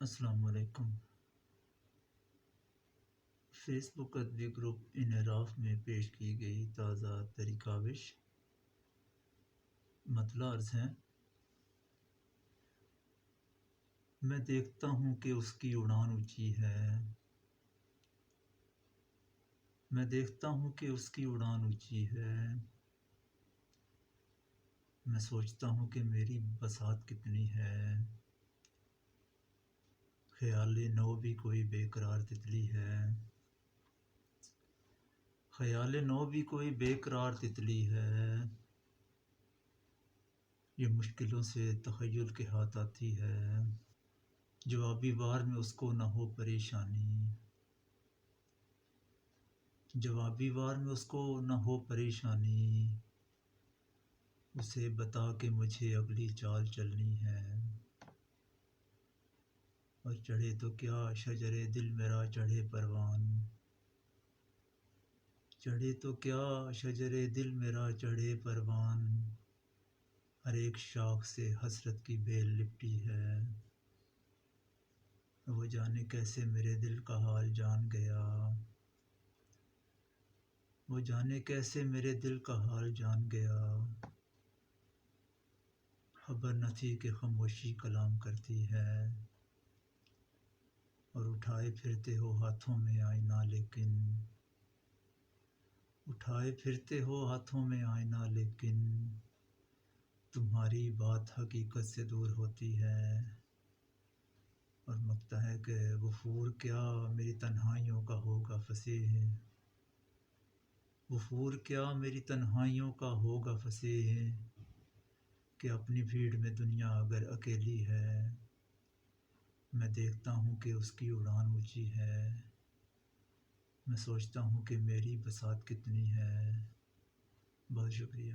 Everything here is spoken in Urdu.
السلام علیکم۔ فیس بک ادبی گروپ انحراف میں پیش کی گئی تازہ تری کاوش مطلع عرض ہے۔ میں دیکھتا ہوں کہ اس کی اڑان اونچی ہے، میں دیکھتا ہوں کہ اس کی اڑان اونچی ہے، میں سوچتا ہوں کہ میری بساط کتنی ہے۔ خیال نو بھی کوئی بے قرار تتلی ہے، خیال نو بھی کوئی بے قرار تتلی ہے، یہ مشکلوں سے تخیل کے ہاتھ آتی ہے، جوابی وار میں اس کو نہ ہو پریشانی، جوابی وار میں اس کو نہ ہو پریشانی، اسے بتا کہ مجھے اگلی چال چلنی ہے، اور چڑھے تو کیا شجرے دل میرا چڑھے پروان، چڑھے تو کیا شجرے دل میرا چڑھے پروان، ہر ایک شاخ سے حسرت کی بیل لپٹی ہے، وہ جانے کیسے میرے دل کا حال جان گیا، وہ جانے کیسے میرے دل کا حال جان گیا، خبر نہ تھی کہ خاموشی کلام کرتی ہے، اور اٹھائے پھرتے ہو ہاتھوں میں آئینہ، لیکن اٹھائے پھرتے ہو ہاتھوں میں آئینہ، لیکن تمہاری بات حقیقت سے دور ہوتی ہے، اور مگتا ہے کہ غفور کیا میری تنہائیوں کا ہوگا فصیح، غفور کیا میری تنہائیوں کا ہوگا فصیح، کہ اپنی بھیڑ میں دنیا اگر اکیلی ہے، میں دیکھتا ہوں کہ اس کی اڑان اونچی ہے، میں سوچتا ہوں کہ میری بساط کتنی ہے۔ بہت شکریہ۔